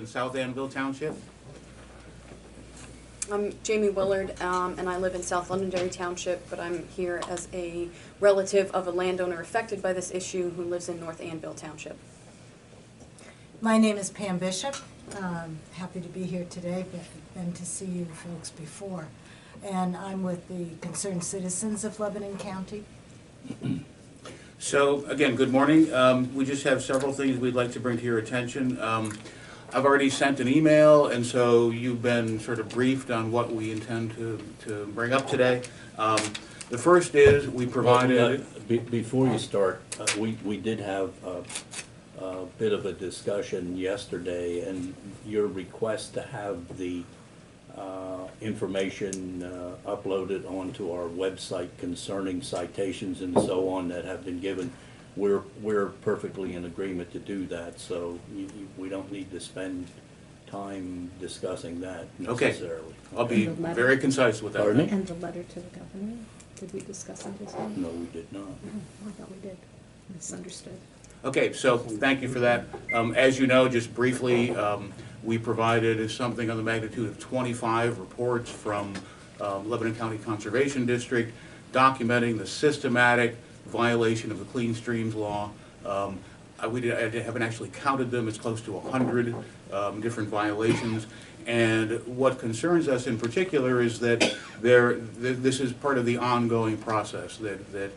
in South Annville Township. I'm Jamie Willard, and I live in South Londonderry Township, but I'm here as a relative of a landowner affected by this issue who lives in North Annville Township. My name is Pam Bishop. Happy to be here today, and to see you folks before. And I'm with the concerned citizens of Lebanon County. So, again, good morning. We just have several things we'd like to bring to your attention. I've already sent an email, and so you've been sort of briefed on what we intend to bring up today. The first is we provided... Before you start, we did have a bit of a discussion yesterday, and your request to have the information uploaded onto our website concerning citations and so on that have been given, we're perfectly in agreement to do that, so we don't need to spend time discussing that necessarily. Okay. I'll be very concise with that. Pardon me? And the letter to the governor, did we discuss that as well? No, we did not. Oh, I thought we did. Misunderstood. Okay, so thank you for that. As you know, just briefly, we provided something on the magnitude of 25 reports from Lebanon County Conservation District documenting the systematic violation of the Clean Streams Law. I haven't actually counted them. It's close to 100 different violations. And what concerns us in particular is that this is part of the ongoing process, that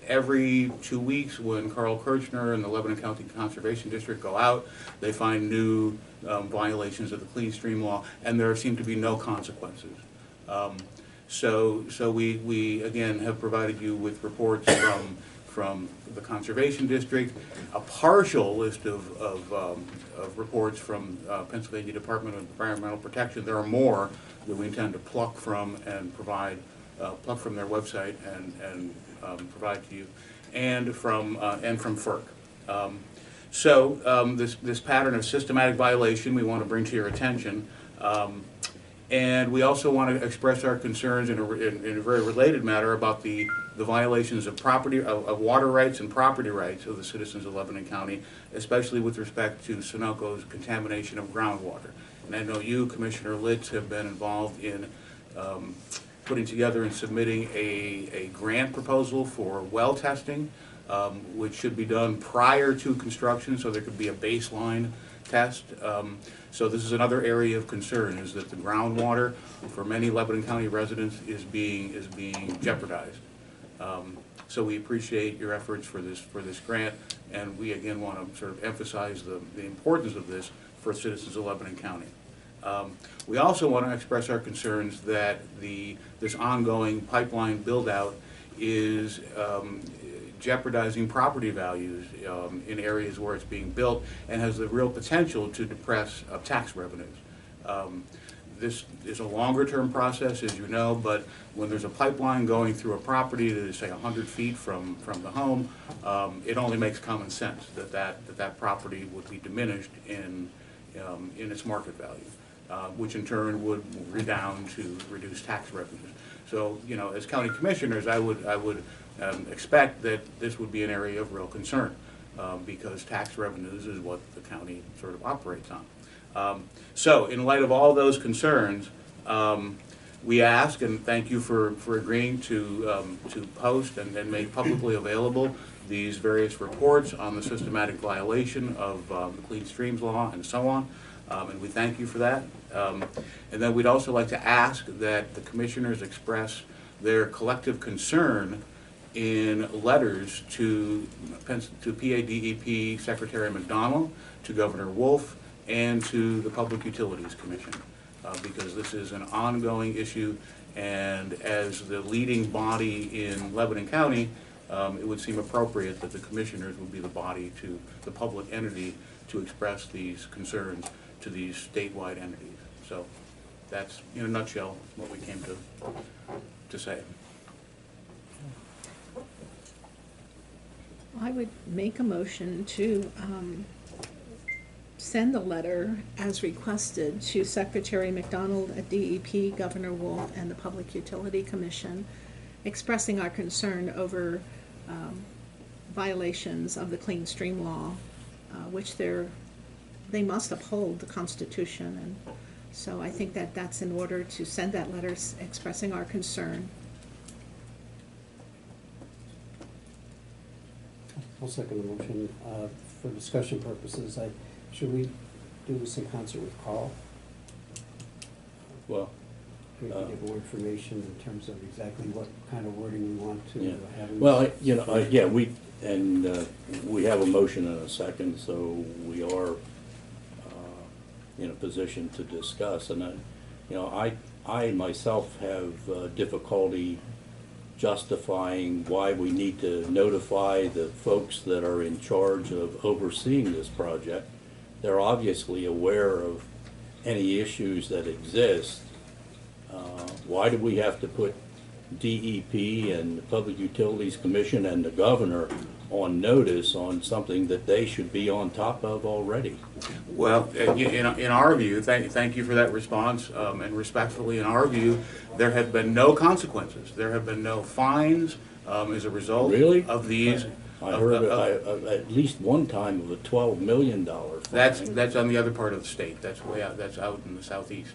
every 2 weeks when Carl Kirchner and the Lebanon County Conservation District go out, they find new violations of the Clean Stream Law, and there seem to be no consequences. So we again have provided you with reports from the Conservation District, a partial list of reports from Pennsylvania Department of Environmental Protection. There are more that we intend to pluck from and provide, pluck from their website and provide to you, and from FERC. This pattern of systematic violation we want to bring to your attention. And we also want to express our concerns in a very related matter about the violations of of water rights and property rights of the citizens of Lebanon County, especially with respect to Sunoco's contamination of groundwater. And I know you, Commissioner Litz, have been involved in putting together and submitting a grant proposal for well testing, which should be done prior to construction, so there could be a baseline test. So this is another area of concern, is that the groundwater for many Lebanon County residents is being jeopardized. So we appreciate your efforts for this grant, and we again want to sort of emphasize the importance of this for citizens of Lebanon County. We also want to express our concerns that this ongoing pipeline build-out is jeopardizing property values in areas where it's being built, and has the real potential to depress tax revenues. This is a longer-term process, as you know, but when there's a pipeline going through a property that is, say, 100 feet from the home, it only makes common sense that property would be diminished in its market value, which in turn would redound to reduce tax revenues. So, you know, as county commissioners, I would expect that this would be an area of real concern, because tax revenues is what the county sort of operates on. So in light of all those concerns, we ask, and thank you for agreeing to post and make publicly available these various reports on the systematic violation of the Clean Streams Law and so on, and we thank you for that. And then we'd also like to ask that the commissioners express their collective concern in letters to PA DEP Secretary McDonald, to Governor Wolf, and to the Public Utilities Commission, because this is an ongoing issue, and as the leading body in Lebanon County, it would seem appropriate that the commissioners would be the body, to the public entity, to express these concerns to these statewide entities. So that's, in a nutshell, what we came to say. I would make a motion to send the letter as requested to Secretary McDonald at DEP, Governor Wolf, and the Public Utility Commission, expressing our concern over violations of the Clean Stream Law, which there they must uphold the Constitution, and so I think that that's in order to send that letter expressing our concern. I'll second the motion. For discussion purposes, should we do this in concert with Carl? Well, We can give more information in terms of exactly what kind of wording we want to yeah. have. in Well, this. yeah, we have a motion and a second, so we are in a position to discuss. And I myself have difficulty justifying why we need to notify the folks that are in charge of overseeing this project. They're obviously aware of any issues that exist. Why do we have to put DEP and the Public Utilities Commission and the governor on notice on something that they should be on top of already? Well, in our view, thank you for that response, and respectfully, in our view, there have been no consequences. There have been no fines as a result Really? of these. I heard at least one time of a $12 million fine. That's on the other part of the state. That's way out, that's out in the southeast.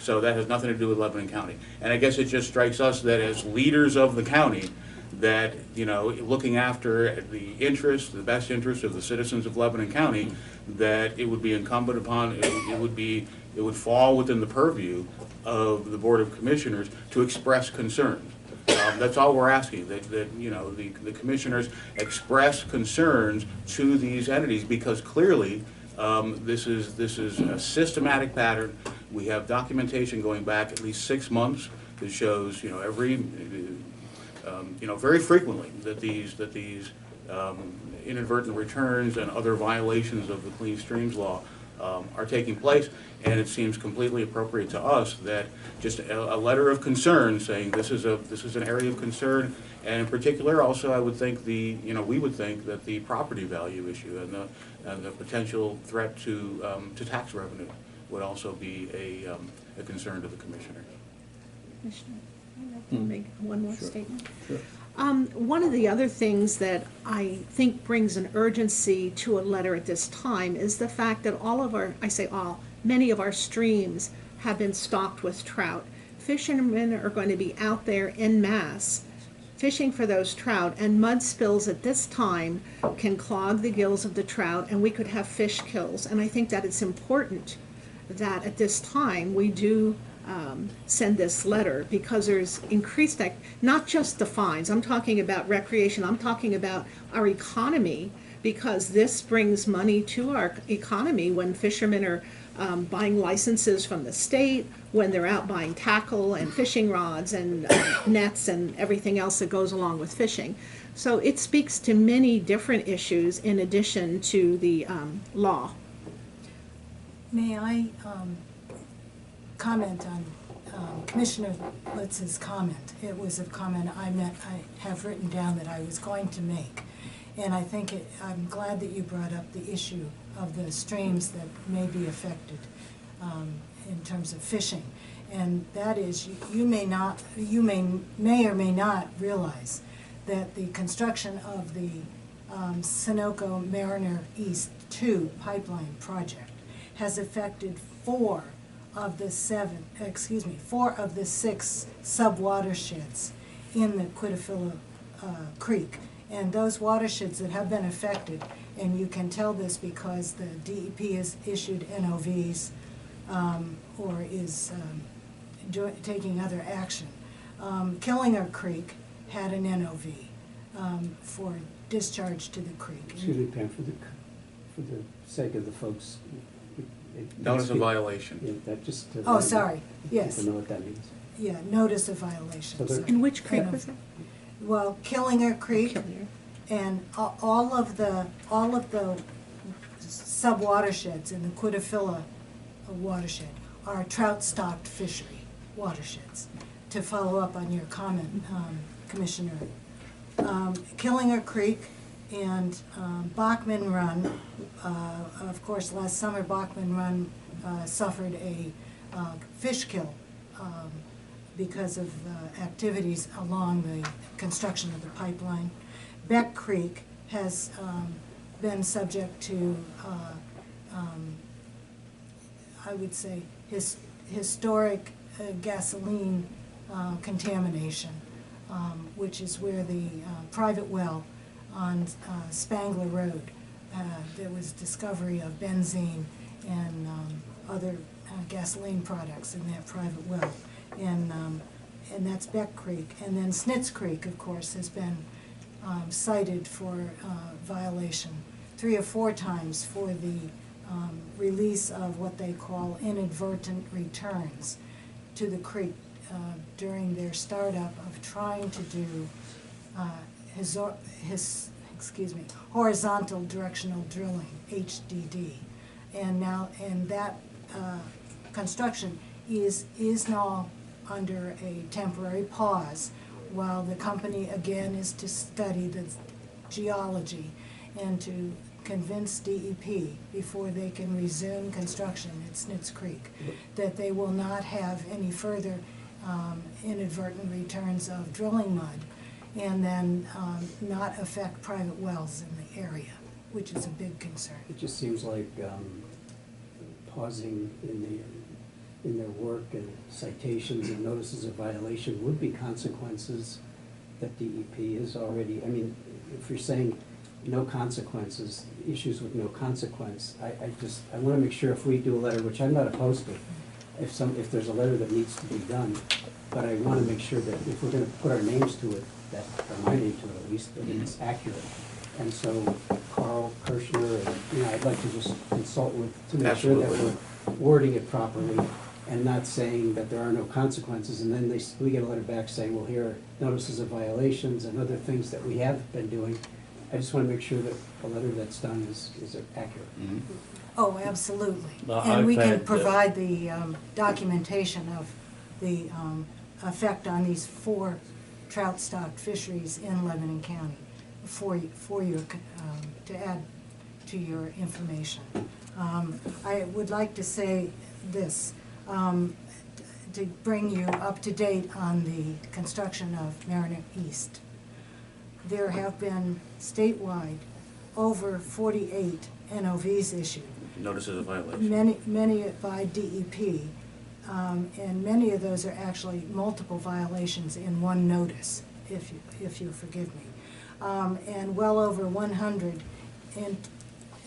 So that has nothing to do with Lebanon County. And I guess it just strikes us that as leaders of the county, that, looking after the interests, the best interests of the citizens of Lebanon County, that it would be incumbent upon, it would fall within the purview of the Board of Commissioners to express concerns. That's all we're asking, that the commissioners express concerns to these entities, because clearly this is a systematic pattern. We have documentation going back at least 6 months that shows, very frequently that these inadvertent returns and other violations of the Clean Streams Law are taking place, and it seems completely appropriate to us that just a letter of concern saying this is an area of concern, and in particular, also I would think we would think that the property value issue and the potential threat to tax revenue would also be a concern to the commissioners. Commissioner, I'd like to make one more statement. Sure. One of the other things that I think brings an urgency to a letter at this time is the fact that many of our streams have been stocked with trout. Fishermen are going to be out there en masse fishing for those trout, and mud spills at this time can clog the gills of the trout, and we could have fish kills. And I think that it's important that at this time we do send this letter, because there's increased, not just the fines, I'm talking about recreation, I'm talking about our economy, because this brings money to our economy when fishermen are buying licenses from the state, when they're out buying tackle and fishing rods and nets and everything else that goes along with fishing. So it speaks to many different issues in addition to the law. May I comment on Commissioner Litz's comment? It was a comment I have written down that I was going to make. And I think I'm glad that you brought up the issue of the streams that may be affected in terms of fishing. And that is, you may or may not realize that the construction of the Sunoco Mariner East 2 pipeline project has affected four of the 6 sub-watersheds in the Quitaphila Creek. And those watersheds that have been affected, and you can tell this because the DEP has issued NOVs or is taking other action. Killinger Creek had an NOV for discharge to the creek. Excuse me, Pam, for the sake of the folks. Notice of violation. Yeah, that just. Oh, sorry, yes. People know what that means. Yeah, notice of violation. So there- sorry. And which creek was that? Well, Killinger Creek. Killinger. And all of the sub-watersheds in the Quitaphila watershed are trout-stocked fishery watersheds. To follow up on your comment, Commissioner, Killinger Creek and Bachman Run, of course, last summer Bachman Run suffered a fish kill because of activities along the construction of the pipeline. Beck Creek has been subject to I would say, historic gasoline contamination, which is where the private well on Spangler Road, there was discovery of benzene and other gasoline products in that private well. And that's Beck Creek. And then Snitz Creek, of course, has been cited for violation 3 or 4 times for the release of what they call inadvertent returns to the creek during their startup of trying to do horizontal directional drilling, HDD. And that construction is now under a temporary pause while the company again is to study the geology and to convince DEP before they can resume construction at Snitz Creek that they will not have any further inadvertent returns of drilling mud, and then not affect private wells in the area, which is a big concern. It just seems like pausing in their work and citations and notices of violation would be consequences that DEP is already, I mean, if you're saying no consequences, issues with no consequence, I want to make sure if we do a letter, which I'm not opposed to, if there's a letter that needs to be done, but I want to make sure that if we're going to put our names to it, that, or my name to it at least, that it's accurate. And so Carl Kirshner, and, I'd like to just consult with, to make sure that we're wording it properly and not saying that there are no consequences, and then we get a letter back saying, well, here are notices of violations and other things that we have been doing. I just want to make sure that the letter that's done is accurate. Mhm. Oh, absolutely. Well, And we I've can had, provide the documentation of the effect on these 4 trout stock fisheries in Lebanon County for you to add to your information. I would like to say this, to bring you up to date on the construction of Mariner East. There have been statewide over 48 NOVs issued. Notices of violation. Many by DEP, and many of those are actually multiple violations in one notice, if you forgive me. And well over 100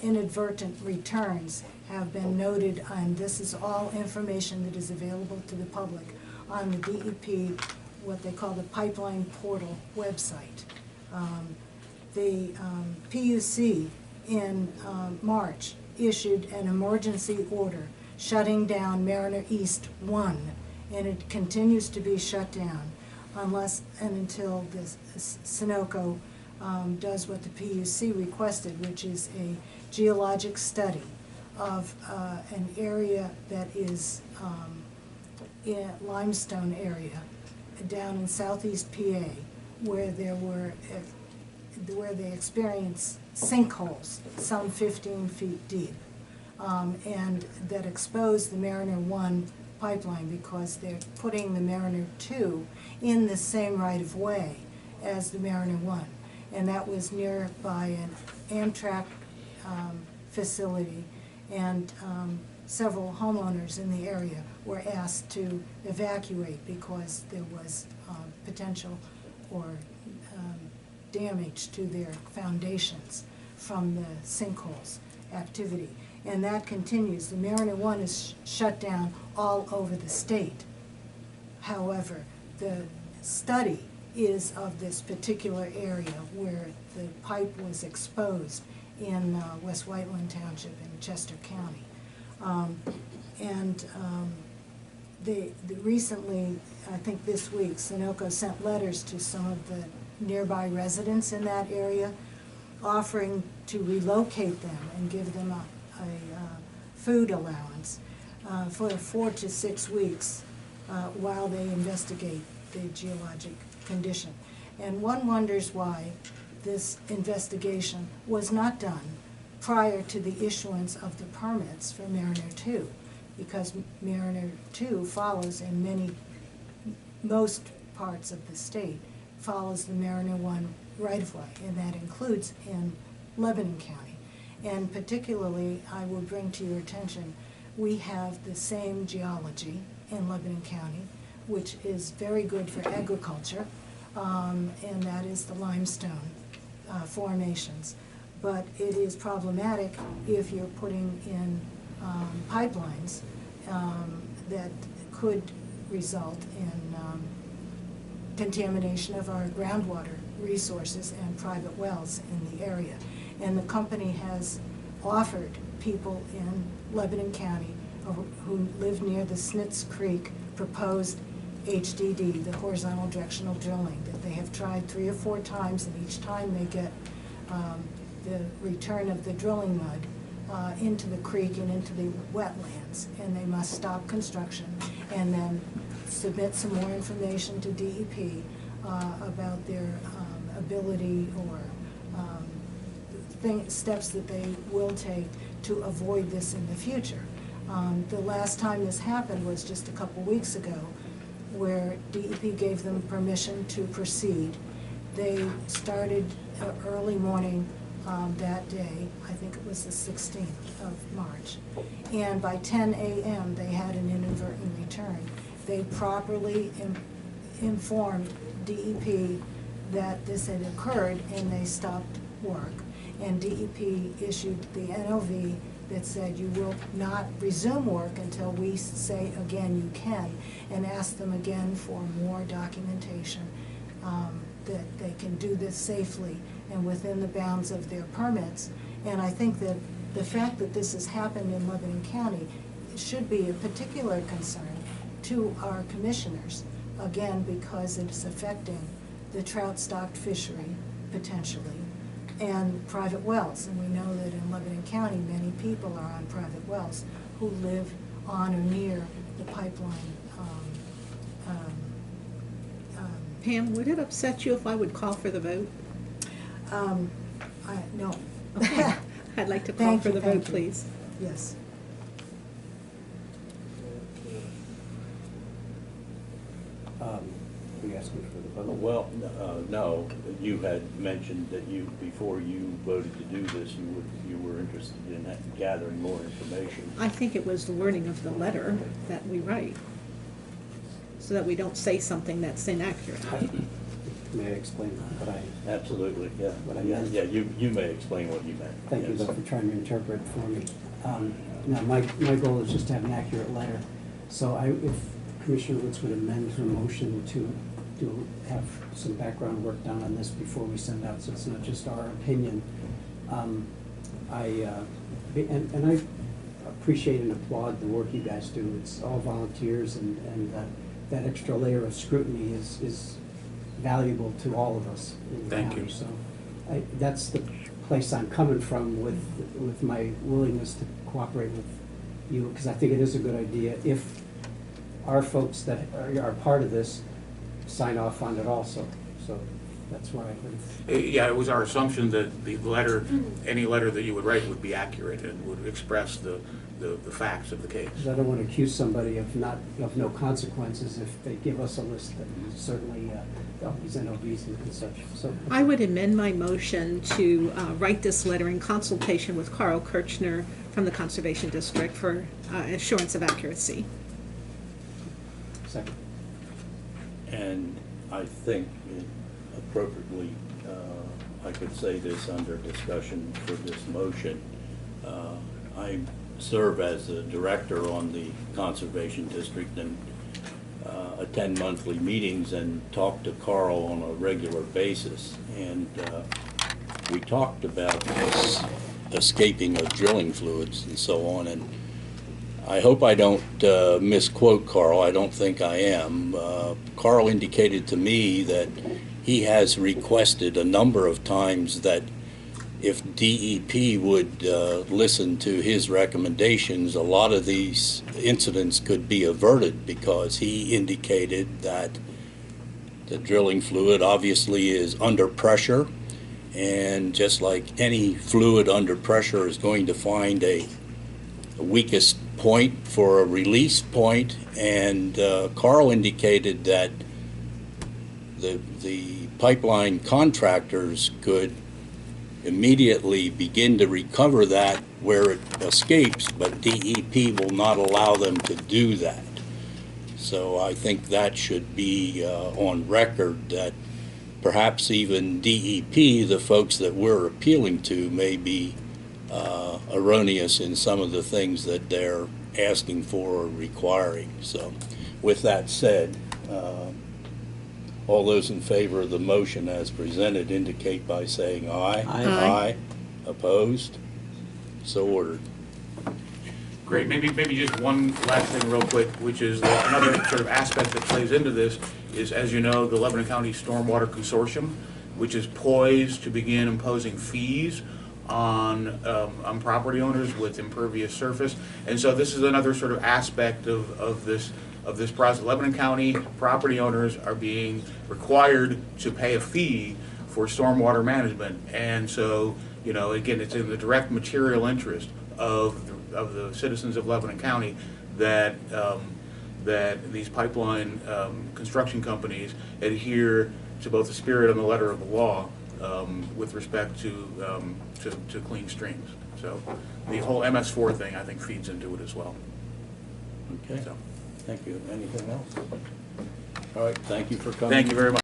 inadvertent returns have been noted, and this is all information that is available to the public on the DEP, what they call the Pipeline Portal website. The PUC in March issued an emergency order shutting down Mariner East 1, and it continues to be shut down unless and until the Sunoco does what the PUC requested, which is a geologic study of an area that is in limestone area down in southeast PA, where they experienced sinkholes some 15 feet deep, and that exposed the Mariner 1 pipeline because they're putting the Mariner 2 in the same right-of-way as the Mariner 1. And that was nearby an Amtrak facility, and several homeowners in the area were asked to evacuate because there was potential or damage to their foundations from the sinkholes activity. And that continues. The Mariner 1 is shut down all over the state. However, the study is of this particular area where the pipe was exposed in West Whiteland Township in Chester County. Recently, I think this week, Sunoco sent letters to some of the nearby residents in that area, offering to relocate them and give them a food allowance for 4 to 6 weeks while they investigate the geologic condition. And one wonders why this investigation was not done prior to the issuance of the permits for Mariner 2, because Mariner 2 follows in most parts of the state, follows the Mariner 1 right-of-way, and that includes in Lebanon County. And particularly, I will bring to your attention, we have the same geology in Lebanon County, which is very good for agriculture, and that is the limestone formations. But it is problematic if you're putting in pipelines that could result in contamination of our groundwater resources and private wells in the area. And the company has offered people in Lebanon County who live near the Snitz Creek proposed HDD, the horizontal directional drilling, that they have tried 3 or 4 times, and each time they get the return of the drilling mud into the creek and into the wetlands, and they must stop construction and then submit some more information to DEP about their ability or steps that they will take to avoid this in the future. The last time this happened was just a couple weeks ago, where DEP gave them permission to proceed. They started early morning that day, I think it was the 16th of March, and by 10 a.m. they had an inadvertent return. They properly informed DEP that this had occurred, and they stopped work. And DEP issued the NOV that said you will not resume work until we say again you can, and asked them again for more documentation that they can do this safely and within the bounds of their permits. And I think that the fact that this has happened in Lebanon County should be a particular concern to our commissioners, again, because it's affecting the trout stocked fishery potentially and private wells. And we know that in Lebanon County, many people are on private wells who live on or near the pipeline. Pam, would it upset you if I would call for the vote? No. Okay. I'd like to call Thank for you, the thank vote, you. please. Yes. Are you asking for the vote? Well, no, you had mentioned that before you voted to do this, you were interested in gathering more information. I think it was the wording of the letter that we write, so that we don't say something that's inaccurate. May I explain what I, Absolutely, yeah. What I meant. Yeah, you may explain what you meant. thank you Yes. though for trying to interpret for me. Now, my goal is just to have an accurate letter. So if Commissioner Litz would amend her motion to have some background work done on this before we send out, so it's not just our opinion. I appreciate and applaud the work you guys do. It's all volunteers, and that extra layer of scrutiny is valuable to all of us in the Thank county. you. So that's the place I'm coming from with my willingness to cooperate with you, because I think it is a good idea if our folks that are part of this sign off on it also. So that's why I would. Yeah, it was our assumption that the letter, any letter that you would write would be accurate and would express the facts of the case. Because I don't want to accuse somebody of no consequences if they give us a list that certainly these NOVs and such. So I would amend my motion to write this letter in consultation with Carl Kirchner from the Conservation District for assurance of accuracy. second. And I think appropriately, I could say this under discussion for this motion. I serve as a director on the Conservation District and attend monthly meetings and talk to Carl on a regular basis. And we talked about this escaping of drilling fluids and so on. And I hope I don't misquote Carl. I don't think I am. Carl indicated to me that he has requested a number of times that if DEP would listen to his recommendations, a lot of these incidents could be averted, because he indicated that the drilling fluid obviously is under pressure, and just like any fluid under pressure is going to find a weakest point for a release point, and Carl indicated that the pipeline contractors could immediately begin to recover that where it escapes, but DEP will not allow them to do that. So I think that should be on record, that perhaps even DEP, the folks that we're appealing to, may be erroneous in some of the things that they're asking for or requiring. So with that said, all those in favor of the motion as presented indicate by saying aye. Aye. Aye. Opposed? So ordered. Great, maybe just one last thing real quick, which is that another sort of aspect that plays into this is, as you know, the Lebanon County Stormwater Consortium, which is poised to begin imposing fees on property owners with impervious surface. And so this is another sort of aspect of this process. Lebanon County property owners are being required to pay a fee for stormwater management. And so, you know, again, it's in the direct material interest of the citizens of Lebanon County that that these pipeline construction companies adhere to both the spirit and the letter of the law with respect to clean streams. So the whole MS4 thing, I think, feeds into it as well. Okay. So, Thank you. Anything else? All right. Thank you for coming. thank you very much.